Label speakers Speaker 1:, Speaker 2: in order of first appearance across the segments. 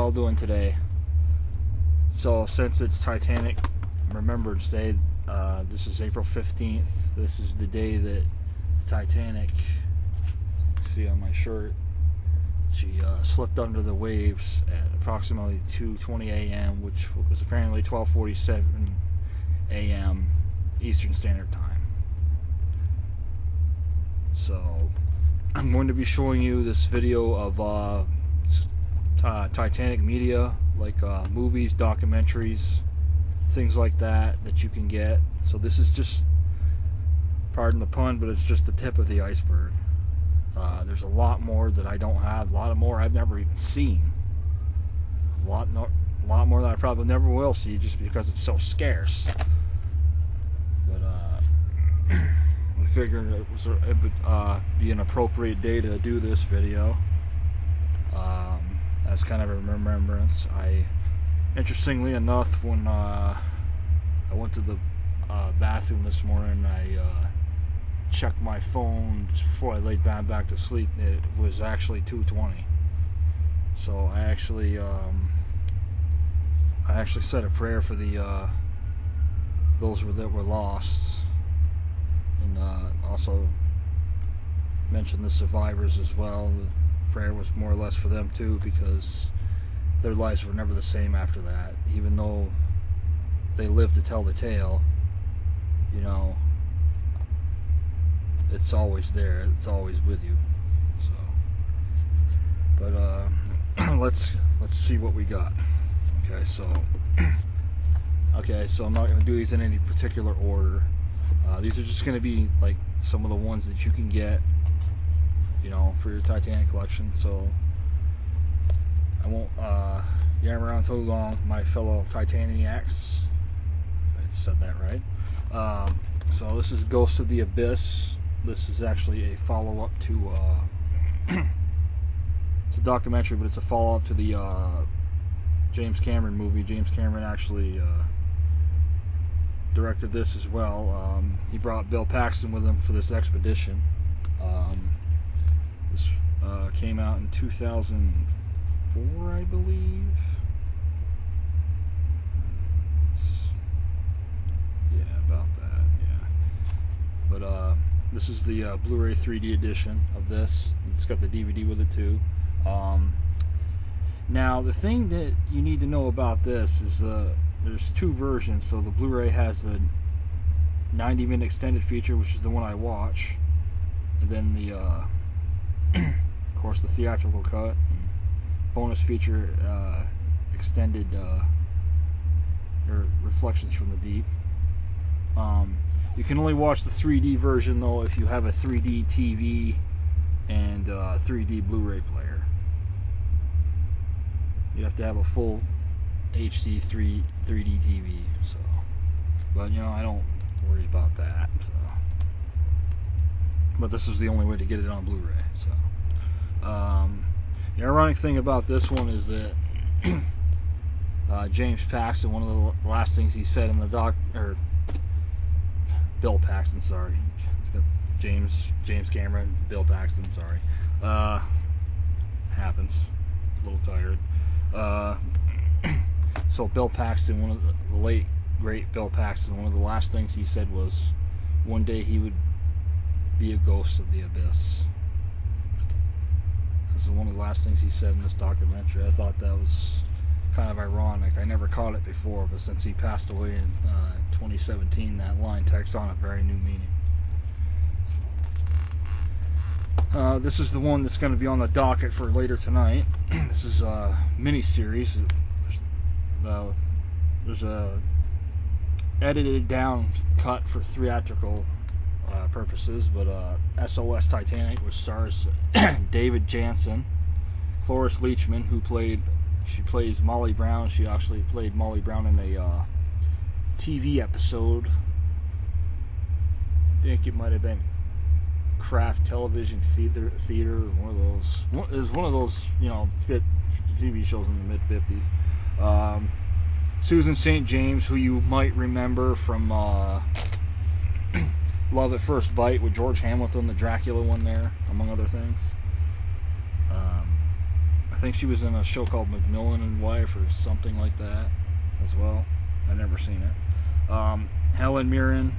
Speaker 1: y'all doing today? So since it's Titanic Remembrance Day, this is April 15th. This is the day that Titanic, see on my shirt, she slipped under the waves at approximately 2:20 a.m., which was apparently 12:47 a.m. Eastern Standard Time. So I'm going to be showing you this video of Titanic media, like movies, documentaries, things like that you can get. So this is just, pardon the pun, but it's just the tip of the iceberg. There's a lot more that I don't have, a lot more I've never even seen, a lot more that I probably never will see, just because it's so scarce. But I figured it would be an appropriate day to do this video as kind of a remembrance. Interestingly enough, when I went to the bathroom this morning, I checked my phone just before I laid back to sleep. It was actually 2:20. So I actually said a prayer for the those that were lost, and also mentioned the survivors as well. The prayer was more or less for them too, because their lives were never the same after that. Even though they lived to tell the tale, you know, it's always there. It's always with you. So, but let's see what we got. Okay, so I'm not going to do these in any particular order. These are just going to be like some of the ones that you can get, you know, for your Titanic collection. So I won't yam around too long, my fellow Titaniacs. I said that right. So this is Ghost of the Abyss. This is actually a follow-up to it's a documentary, but it's a follow-up to the James Cameron movie. James Cameron actually directed this as well. He brought Bill Paxton with him for this expedition. This came out in 2004, I believe. Yeah, about that. Yeah, but this is the Blu-ray 3D edition of this. It's got the DVD with it too. Now, the thing that you need to know about this is there's two versions. So the Blu-ray has the 90-minute extended feature, which is the one I watch, and then the of course the theatrical cut and bonus feature extended or Reflections from the Deep. You can only watch the 3D version though if you have a 3D TV and 3D Blu-ray player. You have to have a full HD 3D TV. So, but you know, I don't worry about that. So, but this is the only way to get it on Blu-ray. So, the ironic thing about this one is that James Paxton, one of the last things he said in the Bill Paxton, sorry. James Cameron, Bill Paxton, sorry. Happens. A little tired. So Bill Paxton, one of the late great Bill Paxton, one of the last things he said was one day he would be a ghost of the abyss. This is one of the last things he said in this documentary. I thought that was kind of ironic. I never caught it before, but since he passed away in 2017, that line takes on a very new meaning. This is the one that's going to be on the docket for later tonight. This is a mini-series. There's a edited down cut for theatrical purposes, but SOS Titanic, which stars David Jansen, Cloris Leachman, who plays Molly Brown. She actually played Molly Brown in a TV episode. I think it might have been Kraft Television Theater, one of those. It was one of those, you know, TV shows in the mid-50s. Susan St. James, who you might remember from Love at First Bite with George Hamilton, the Dracula one there, among other things. I think she was in a show called McMillan and Wife or something like that as well. I've never seen it. Helen Mirren.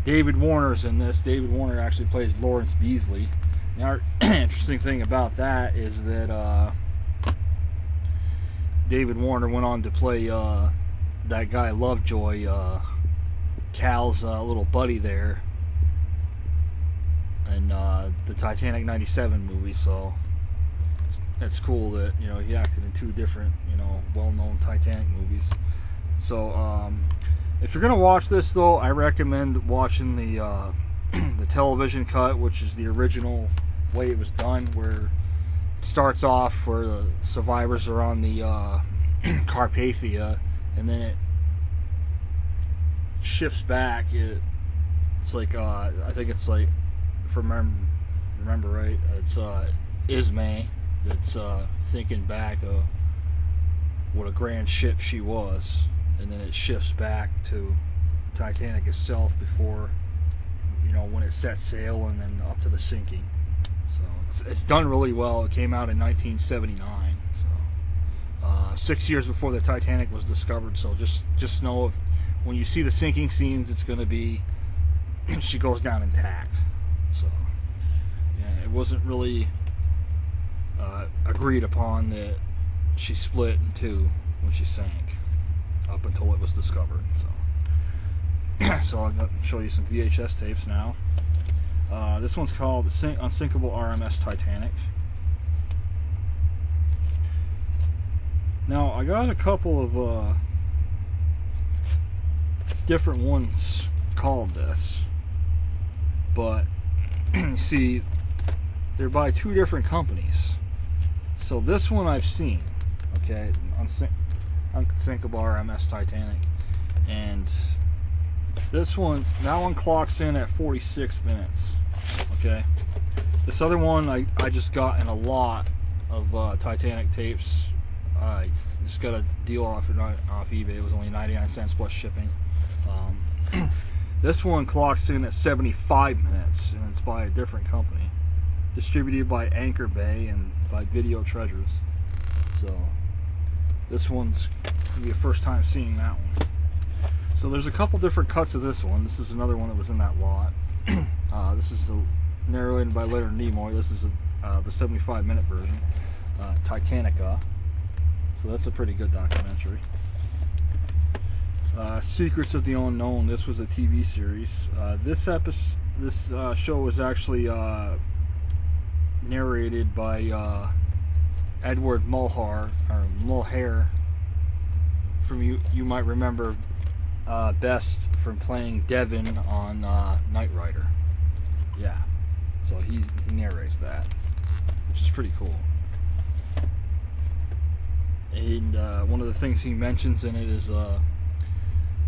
Speaker 1: David Warner's in this. David Warner actually plays Lawrence Beasley. Now, interesting thing about that is that David Warner went on to play that guy Lovejoy, Cal's little buddy there, in the Titanic '97 movie. So it's cool that he acted in two different well-known Titanic movies. So if you're gonna watch this though, I recommend watching the the television cut, which is the original way it was done, where it starts off where the survivors are on the Carpathia, and then it shifts back. It's like I think it's like, if I remember right, it's Ismay that's thinking back of what a grand ship she was, and then it shifts back to the Titanic itself before, when it set sail, and then up to the sinking. So it's done really well. It came out in 1979, so 6 years before the Titanic was discovered. So just know, if when you see the sinking scenes, it's going to be she goes down intact. So yeah, it wasn't really agreed upon that she split in two when she sank, up until it was discovered. So I'm going to show you some VHS tapes now. This one's called The Unsinkable RMS Titanic. Now, I got a couple of different ones called this, but you see, they're by two different companies. So this one I've seen, okay, Unsinkable RMS Titanic, and that one clocks in at 46 minutes. Okay, this other one I just got in a lot of Titanic tapes. I just got a deal off eBay. It was only 99 cents plus shipping. This one clocks in at 75 minutes, and it's by a different company, distributed by Anchor Bay and by Video Treasures. So this one's gonna be a first time seeing that one. So there's a couple different cuts of this one. This is another one that was in that lot. This is narrated by Leonard Nimoy. This is the 75-minute version, Titanica. So that's a pretty good documentary. Secrets of the Unknown. This was a TV series. This show was actually narrated by Edward Mulhare. From you might remember best from playing Devon on Knight Rider. Yeah, so he narrates that, which is pretty cool. And one of the things he mentions in it is a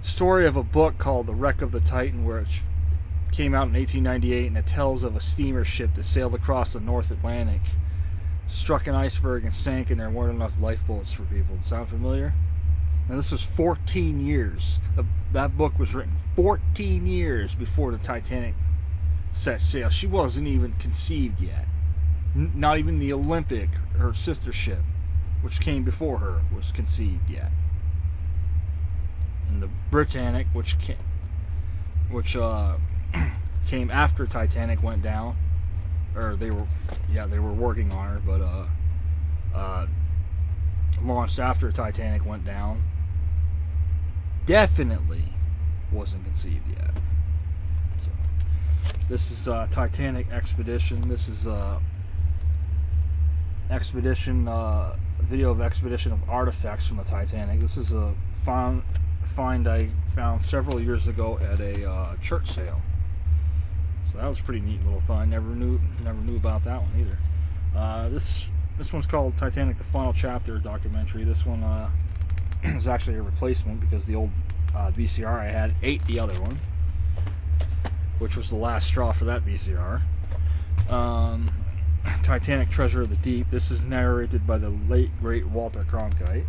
Speaker 1: story of a book called The Wreck of the Titan, which came out in 1898, and it tells of a steamer ship that sailed across the North Atlantic, struck an iceberg, and sank, and there weren't enough lifeboats for people. Sound familiar? Now this was 14 years. That book was written 14 years before the Titanic set sail. She wasn't even conceived yet. Not even the Olympic, her sister ship, which came before her, was conceived yet. And the Britannic, which came after Titanic went down, or they were working on her, but launched after Titanic went down, definitely wasn't conceived yet. So this is Titanic Expedition. This is expedition video of expedition of artifacts from the Titanic. This is a find I found several years ago at a church sale. So that was a pretty neat little find. Never knew about that one either. This one's called Titanic: The Final Chapter documentary. This one is actually a replacement because the old VCR I had ate the other one, which was the last straw for that VCR. Titanic: Treasure of the Deep. This is narrated by the late great Walter Cronkite.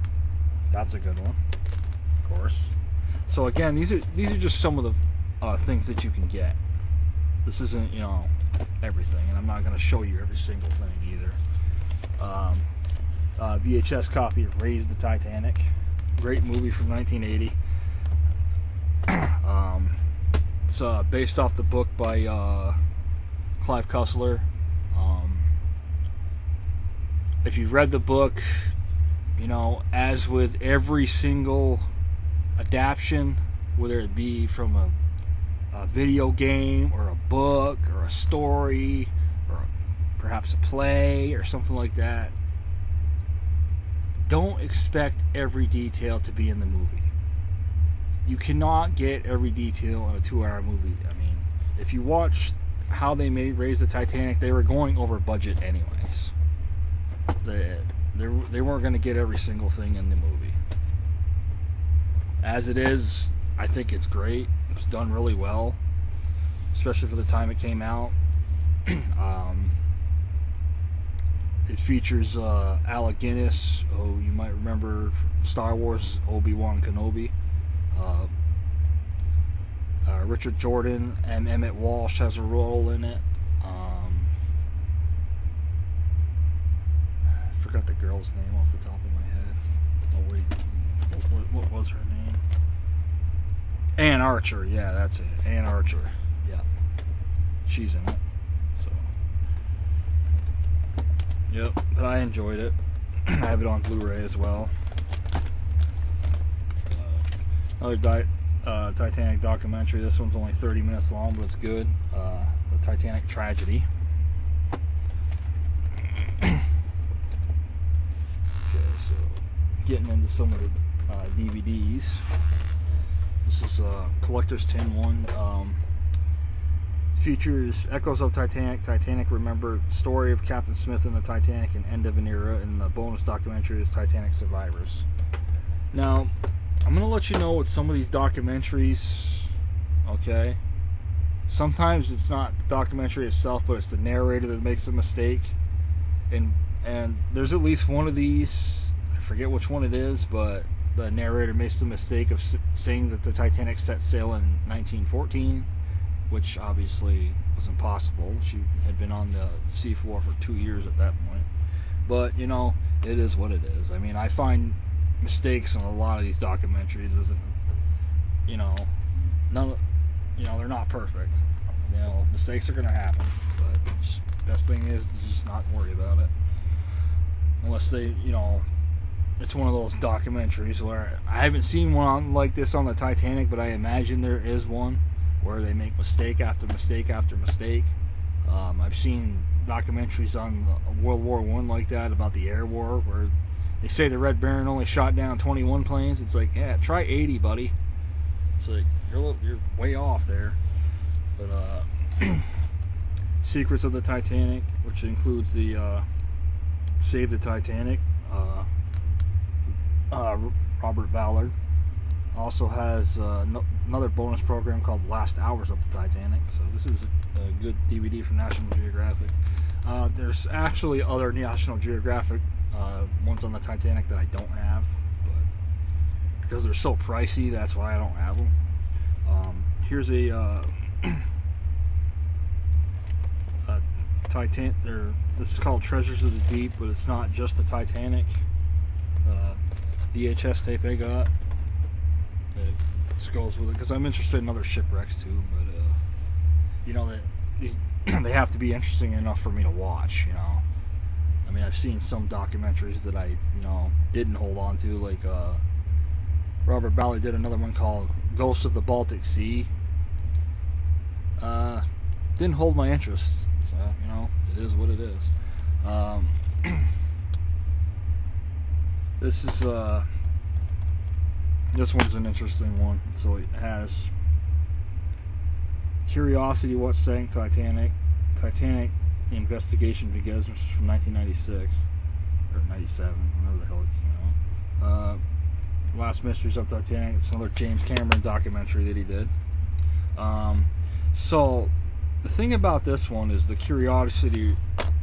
Speaker 1: That's a good one, of course. So again, these are just some of the things that you can get. This isn't everything, and I'm not going to show you every single thing either. VHS copy of Raise the Titanic. Great movie from 1980. It's based off the book by Clive Cussler. If you've read the book, you know, as with every single adaptation, whether it be from a video game or a book or a story or perhaps a play or something like that, don't expect every detail to be in the movie. You cannot get every detail in a 2-hour movie. I mean, if you watch how they made Raise the Titanic, they were going over budget anyways. They weren't going to get every single thing in the movie. As it is, I think it's great. It was done really well, especially for the time it came out. It features Alec Guinness, who you might remember from Star Wars, Obi-Wan Kenobi. Richard Jordan and Emmett Walsh has a role in it. I forgot the girl's name off the top of my head. Oh wait, what was her name? Ann Archer. Yeah, that's it. Ann Archer. Yeah, she's in it. So, yep. But I enjoyed it. I have it on Blu-ray as well. Another Titanic documentary. This one's only 30 minutes long, but it's good. The Titanic Tragedy. Okay, so getting into some of the DVDs. This is Collector's Tin one. Features Echoes of Titanic, Titanic Remembered, Story of Captain Smith and the Titanic, and End of an Era, and the bonus documentary is Titanic Survivors. Now, I'm going to let you know with some of these documentaries, okay? Sometimes it's not the documentary itself, but it's the narrator that makes a mistake. And there's at least one of these, I forget which one it is, but the narrator makes the mistake of saying that the Titanic set sail in 1914, which obviously was impossible. She had been on the seafloor for 2 years at that point. But, you know, it is what it is. I mean, I find mistakes in a lot of these documentaries, you know, they're not perfect. You know, mistakes are going to happen, but best thing is to just not worry about it, unless they, you know, it's one of those documentaries where I haven't seen one like this on the Titanic, but I imagine there is one where they make mistake after mistake after mistake. I've seen documentaries on World War I like that, about the air war, where they say the Red Baron only shot down 21 planes. It's like, yeah, try 80, buddy. It's like, you're way off there. But Secrets of the Titanic, which includes the Save the Titanic, Robert Ballard, also has another bonus program called Last Hours of the Titanic. So this is a good DVD from National Geographic. There's actually other National Geographic ones on the Titanic that I don't have, but because they're so pricey, that's why I don't have them. Here's a Titan. This is called Treasures of the Deep, but it's not just the Titanic. VHS tape I got. It just goes with it because I'm interested in other shipwrecks too. But you know that these they have to be interesting enough for me to watch. You know. I mean, I've seen some documentaries that I, you know, didn't hold on to, like Robert Ballard did another one called Ghosts of the Baltic Sea. Didn't hold my interest, so, you know, it is what it is. This one's an interesting one. So it has Curiosity, What Sank Titanic, Titanic Investigation Begins, which is from 1996 or 97, whenever the hell it came out. Last Mysteries of Titanic. It's another James Cameron documentary that he did. So the thing about this one is the Curiosity,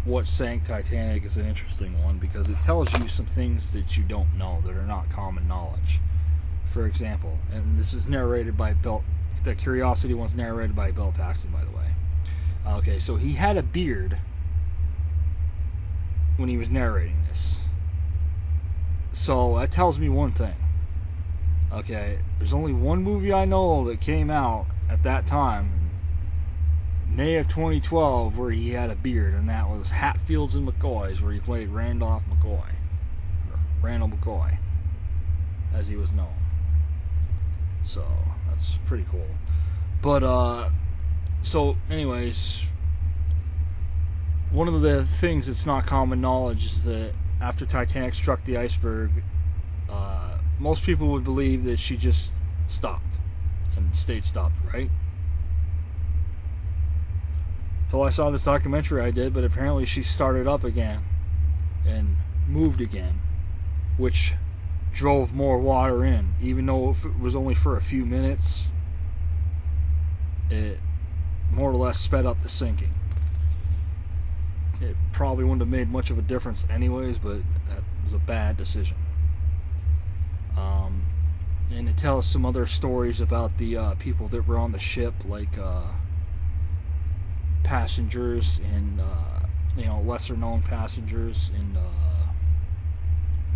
Speaker 1: What Sank Titanic is an interesting one because it tells you some things that you don't know that are not common knowledge. For example, and this is narrated by the Curiosity one's narrated by Bill Paxton, by the way. Okay, so he had a beard when he was narrating this. So that tells me one thing. Okay, there's only one movie I know that came out at that time, May of 2012, where he had a beard, and that was Hatfields and McCoys, where he played Randall McCoy, as he was known. So that's pretty cool. But so anyways, one of the things that's not common knowledge is that after Titanic struck the iceberg, most people would believe that she just stopped and stayed stopped, right? Until I saw this documentary I did, but apparently she started up again and moved again, which drove more water in. Even though if it was only for a few minutes, it more or less sped up the sinking. It probably wouldn't have made much of a difference anyways, but that was a bad decision. And it tells some other stories about the people that were on the ship, like passengers and lesser known passengers, and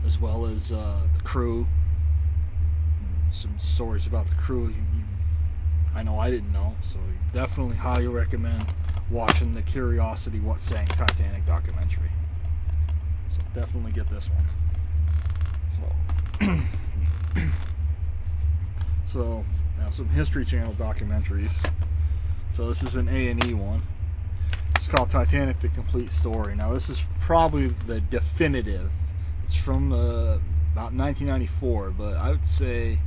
Speaker 1: as well as the crew. Some stories about the crew I know I didn't know, so definitely highly recommend watching the Curiosity What Sank Titanic documentary. So definitely get this one. So now some History Channel documentaries. So this is an A&E one. It's called Titanic: The Complete Story. Now this is probably the definitive. It's from about 1994, but I would say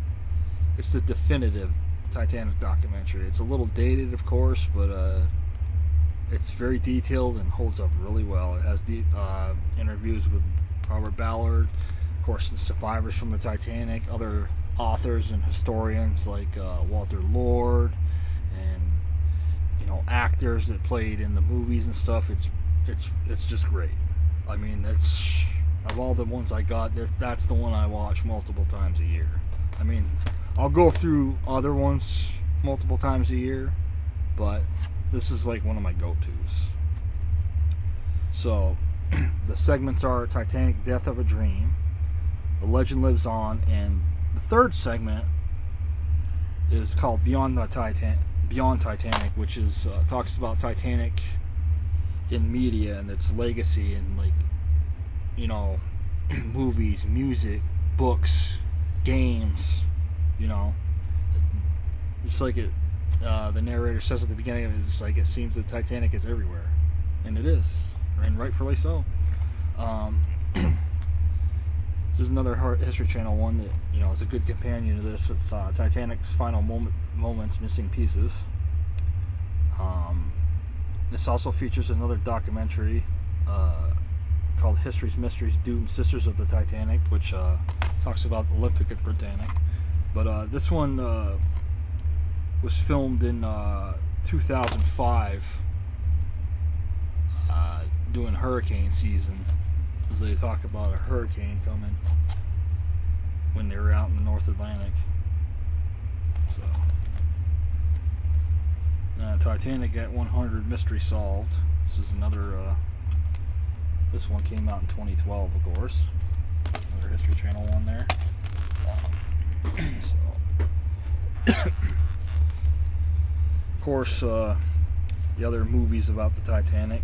Speaker 1: it's the definitive Titanic documentary. It's a little dated, of course, but it's very detailed and holds up really well. It has interviews with Robert Ballard, of course, the survivors from the Titanic, other authors and historians like Walter Lord, and actors that played in the movies and stuff. It's just great. I mean, that's, of all the ones I got, that's the one I watch multiple times a year. I mean, I'll go through other ones multiple times a year, but this is like one of my go-tos. So the segments are Titanic: Death of a Dream, The Legend Lives On, and the third segment is called Beyond Titanic, which is talks about Titanic in media and its legacy, and movies, music, books, games. Just like it, the narrator says at the beginning of it, it's like it seems that Titanic is everywhere, and it is, and rightfully so. There's another History Channel one that is a good companion to this. It's Titanic's Final Moments, Missing Pieces. This also features another documentary called History's Mysteries: Doomed Sisters of the Titanic, which talks about Olympic and Britannic. But this one was filmed in 2005 during hurricane season, as they talk about a hurricane coming when they were out in the North Atlantic. So Titanic at 100 Mystery Solved. This is another this one came out in 2012, of course. Another History Channel one there. Of course, the other movies about the Titanic.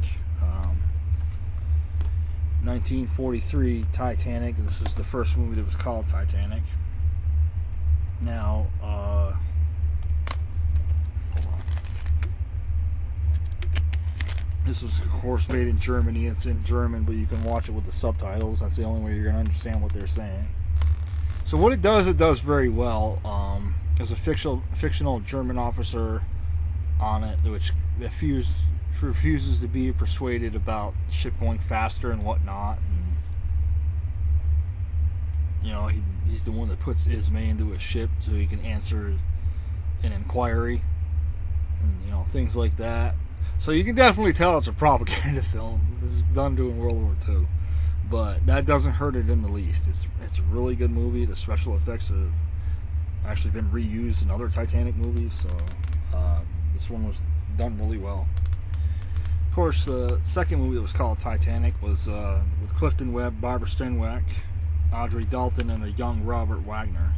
Speaker 1: 1943 Titanic. This was the first movie that was called Titanic. Now, hold on. This was, of course, made in Germany. It's in German, but you can watch it with the subtitles. That's the only way you're going to understand what they're saying. So what it does very well. There's a fictional German officer on it, which refuses to be persuaded about the ship going faster and whatnot. And, he's the one that puts Ismay into a ship so he can answer an inquiry and things like that. So you can definitely tell it's a propaganda film. This is done during World War II, but that doesn't hurt it in the least. It's a really good movie. The special effects have actually been reused in other Titanic movies, so this one was done really well. Of course, the second movie that was called Titanic was with Clifton Webb, Barbara Stanwyck, Audrey Dalton and a young Robert Wagner.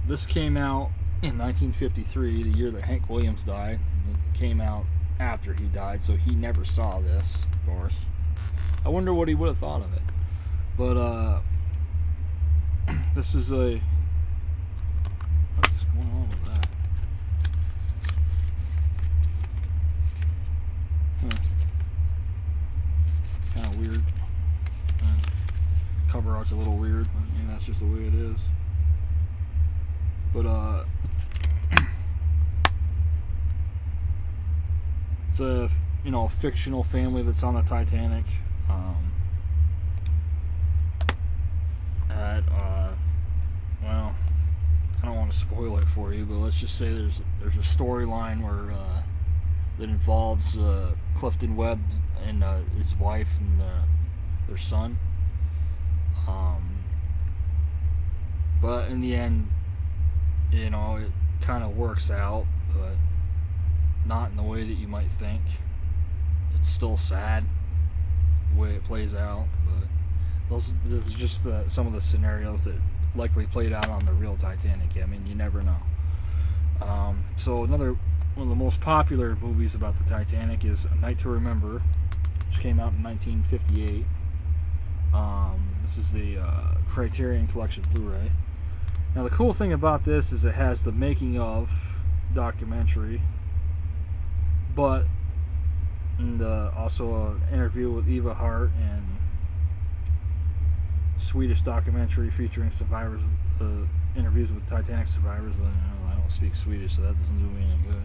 Speaker 1: This came out in 1953, the year that Hank Williams died. It came out after he died, so he never saw this, of course. I wonder what he would have thought of it. But this is a... What's going on with that? Kind of weird. Cover art's a little weird, but I mean, that's just the way it is. But it's a fictional family that's on the Titanic. Well, I don't want to spoil it for you, but let's just say there's a storyline where that involves Clifton Webb and his wife and their son. But in the end, it kind of works out, but not in the way that you might think. It's still sad the way it plays out, but those are just some of the scenarios that likely played out on the real Titanic. I mean, you never know. So another one of the most popular movies about the Titanic is A Night to Remember, which came out in 1958. This is the Criterion Collection Blu-ray. Now the cool thing about this is it has the making of documentary, but also an interview with Eva Hart and Swedish documentary featuring survivors, interviews with Titanic survivors. But I don't speak Swedish, so that doesn't do me any good.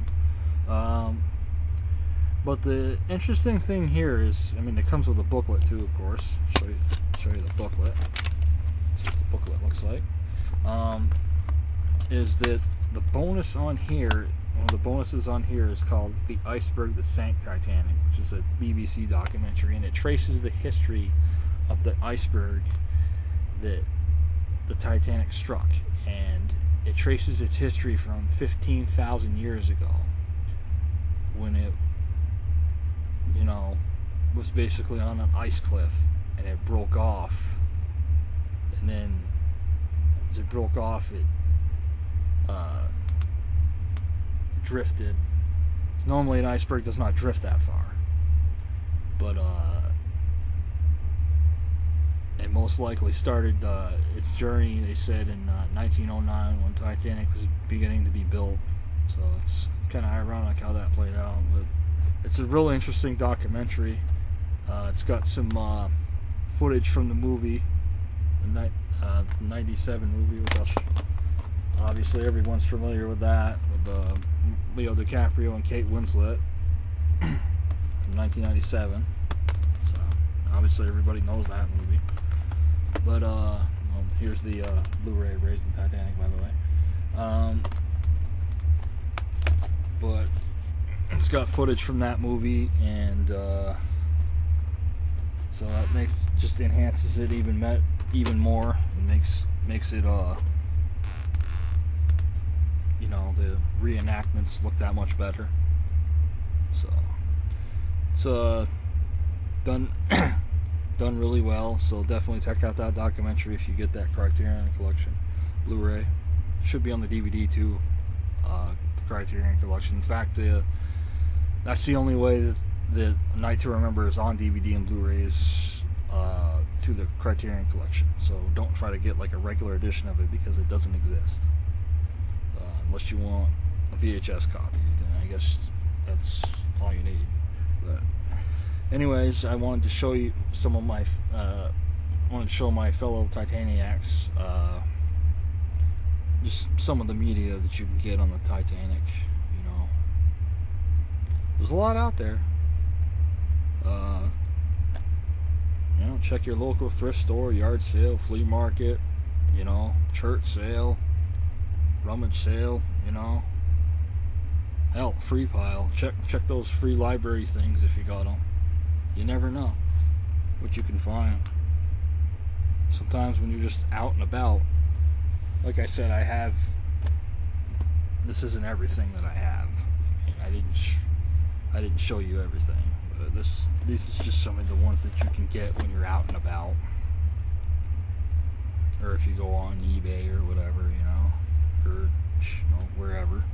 Speaker 1: But the interesting thing here is, I mean, it comes with a booklet too, of course. Show you the booklet. That's what the booklet looks like. Is that the bonus on here? One of the bonuses on here is called "The Iceberg That Sank Titanic," which is a BBC documentary, and it traces the history of the iceberg that the Titanic struck, and it traces its history from 15,000 years ago, when it was basically on an ice cliff and it broke off, and then as it broke off it drifted. Normally an iceberg does not drift that far, but it most likely started its journey, they said, in 1909 when Titanic was beginning to be built. So it's kind of ironic how that played out, but it's a really interesting documentary. It's got some footage from the movie, the 97 movie, which obviously everyone's familiar with that, with Leo DiCaprio and Kate Winslet from 1997. So obviously everybody knows that movie. But here's the Blu-ray Raised in Titanic, by the way. But it's got footage from that movie, and so that just enhances it even more. It makes it the reenactments look that much better. So it's done really well. So definitely check out that documentary if you get that Criterion Collection Blu-ray. Should be on the DVD too. The Criterion Collection. In fact, that's the only way that A Night to Remember is on DVD and Blu-ray is through the Criterion Collection. So don't try to get like a regular edition of it, because it doesn't exist. Unless you want a VHS copy, then I guess that's all you need. But anyways, I wanted to show you some of my my fellow Titaniacs just some of the media that you can get on the Titanic. There's a lot out there. Check your local thrift store, yard sale, flea market, church sale, rummage sale, hell, free pile. Check those free library things if you got them. You never know what you can find. Sometimes when you're just out and about, like I said, this isn't everything that I have. I didn't show you everything, but this is just some of the ones that you can get when you're out and about. or if you go on eBay or whatever, or wherever.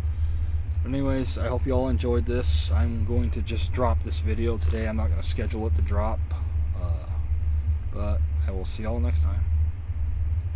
Speaker 1: But anyways, I hope you all enjoyed this. I'm going to just drop this video today. I'm not going to schedule it to drop, but I will see y'all next time.